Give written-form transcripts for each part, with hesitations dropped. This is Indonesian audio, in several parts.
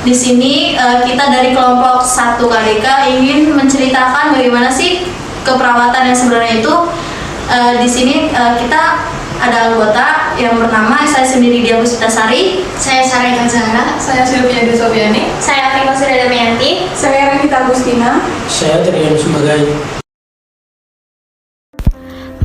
Di sini kita dari kelompok 1 KDK ingin menceritakan bagaimana sih keperawatan yang sebenarnya itu. Di sini kita ada anggota yang bernama saya sendiri Dia Puspitasari, saya Sarah Zahra, saya Sylvia Desobiani, saya Afifah Suryadamayanti, saya Revita Agustina, saya Trian Sumagai.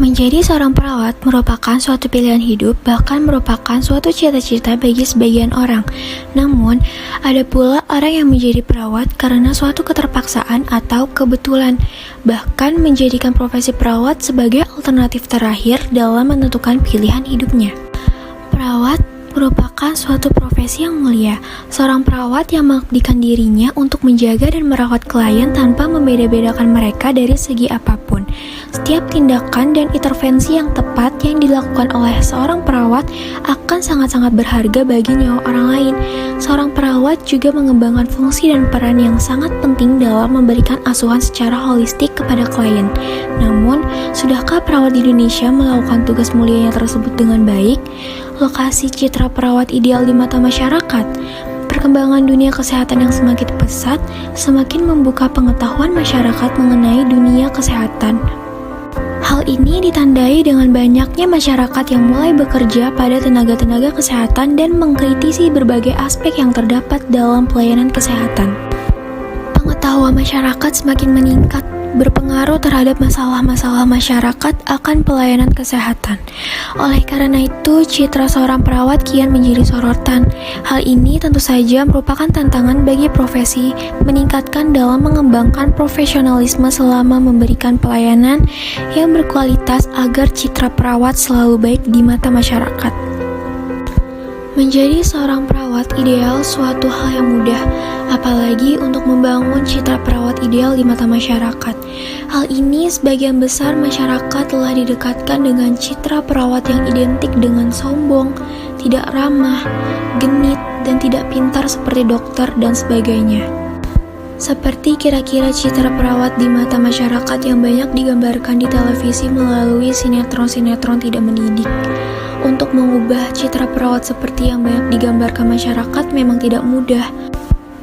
Menjadi seorang perawat merupakan suatu pilihan hidup, bahkan merupakan suatu cita-cita bagi sebagian orang. Namun, ada pula orang yang menjadi perawat karena suatu keterpaksaan atau kebetulan, bahkan menjadikan profesi perawat sebagai alternatif terakhir dalam menentukan pilihan hidupnya. Perawat merupakan suatu profesi yang mulia. Seorang perawat yang mengabdikan dirinya untuk menjaga dan merawat klien tanpa membeda-bedakan mereka dari segi apapun. Setiap tindakan dan intervensi yang tepat yang dilakukan oleh seorang perawat akan sangat-sangat berharga bagi nyawa orang lain. Seorang perawat juga mengembangkan fungsi dan peran yang sangat penting dalam memberikan asuhan secara holistik kepada klien. Namun, sudahkah perawat di Indonesia melakukan tugas mulianya tersebut dengan baik? Lokasi citra perawat ideal di mata masyarakat. Perkembangan dunia kesehatan yang semakin pesat semakin membuka pengetahuan masyarakat mengenai dunia kesehatan. Hal ini ditandai dengan banyaknya masyarakat yang mulai bekerja pada tenaga-tenaga kesehatan dan mengkritisi berbagai aspek yang terdapat dalam pelayanan kesehatan. Pengetahuan masyarakat semakin meningkat, berpengaruh terhadap masalah-masalah masyarakat akan pelayanan kesehatan. Oleh karena itu, citra seorang perawat kian menjadi sorotan. Hal ini tentu saja merupakan tantangan bagi profesi, meningkatkan dalam mengembangkan profesionalisme selama memberikan pelayanan yang berkualitas agar citra perawat selalu baik di mata masyarakat. Menjadi seorang perawat ideal suatu hal yang mudah, apalagi untuk membangun citra perawat ideal di mata masyarakat. Hal ini sebagian besar masyarakat telah didekatkan dengan citra perawat yang identik dengan sombong, tidak ramah, genit, dan tidak pintar seperti dokter dan sebagainya. Seperti kira-kira citra perawat di mata masyarakat yang banyak digambarkan di televisi melalui sinetron-sinetron tidak mendidik. Untuk mengubah citra perawat seperti yang banyak digambarkan masyarakat memang tidak mudah.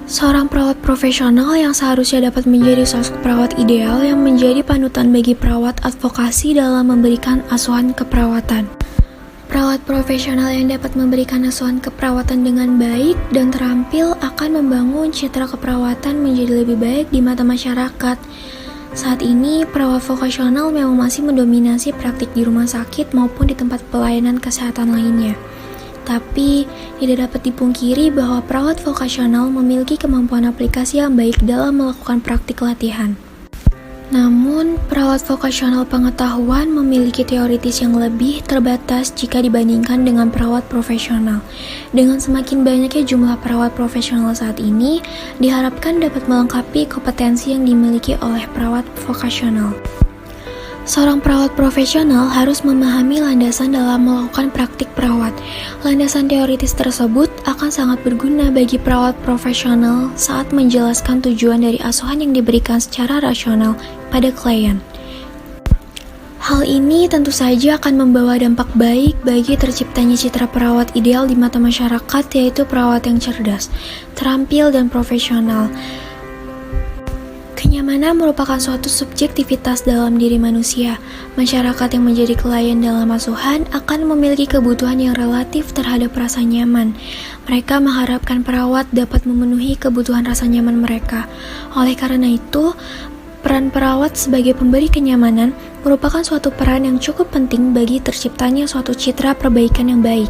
Seorang perawat profesional yang seharusnya dapat menjadi sosok perawat ideal yang menjadi panutan bagi perawat advokasi dalam memberikan asuhan keperawatan. Perawat profesional yang dapat memberikan asuhan keperawatan dengan baik dan terampil akan membangun citra keperawatan menjadi lebih baik di mata masyarakat. Saat ini, perawat vokasional memang masih mendominasi praktik di rumah sakit maupun di tempat pelayanan kesehatan lainnya. Tapi, tidak dapat dipungkiri bahwa perawat vokasional memiliki kemampuan aplikasi yang baik dalam melakukan praktik latihan. Namun, perawat vokasional pengetahuan memiliki teoritis yang lebih terbatas jika dibandingkan dengan perawat profesional. Dengan semakin banyaknya jumlah perawat profesional saat ini, diharapkan dapat melengkapi kompetensi yang dimiliki oleh perawat vokasional. Seorang perawat profesional harus memahami landasan dalam melakukan praktik perawat. Landasan teoritis tersebut akan sangat berguna bagi perawat profesional saat menjelaskan tujuan dari asuhan yang diberikan secara rasional pada klien. Hal ini tentu saja akan membawa dampak baik bagi terciptanya citra perawat ideal di mata masyarakat, yaitu perawat yang cerdas, terampil, dan profesional. Kenyamanan merupakan suatu subjektivitas dalam diri manusia. Masyarakat yang menjadi klien dalam asuhan akan memiliki kebutuhan yang relatif terhadap rasa nyaman. Mereka mengharapkan perawat dapat memenuhi kebutuhan rasa nyaman mereka. Oleh karena itu, peran perawat sebagai pemberi kenyamanan merupakan suatu peran yang cukup penting bagi terciptanya suatu citra perbaikan yang baik.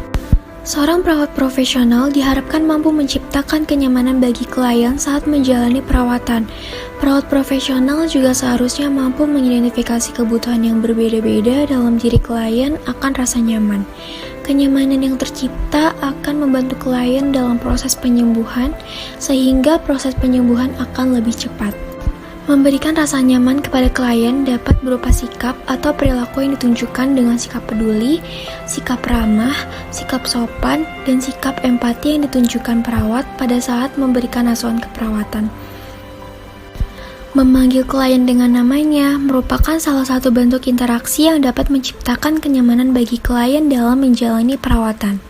Seorang perawat profesional diharapkan mampu menciptakan kenyamanan bagi klien saat menjalani perawatan. Perawat profesional juga seharusnya mampu mengidentifikasi kebutuhan yang berbeda-beda dalam diri klien akan rasa nyaman. Kenyamanan yang tercipta akan membantu klien dalam proses penyembuhan, sehingga proses penyembuhan akan lebih cepat. Memberikan rasa nyaman kepada klien dapat berupa sikap atau perilaku yang ditunjukkan dengan sikap peduli, sikap ramah, sikap sopan, dan sikap empati yang ditunjukkan perawat pada saat memberikan asuhan keperawatan. Memanggil klien dengan namanya merupakan salah satu bentuk interaksi yang dapat menciptakan kenyamanan bagi klien dalam menjalani perawatan.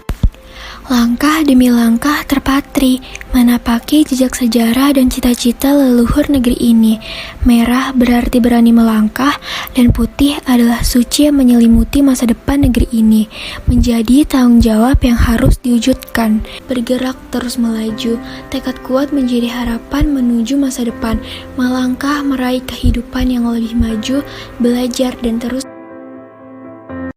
Langkah demi langkah terpatri, menapaki jejak sejarah dan cita-cita leluhur negeri ini. Merah berarti berani melangkah, dan putih adalah suci yang menyelimuti masa depan negeri ini. Menjadi tanggung jawab yang harus diwujudkan. Bergerak terus melaju, tekad kuat menjadi harapan menuju masa depan. Melangkah meraih kehidupan yang lebih maju, belajar dan terus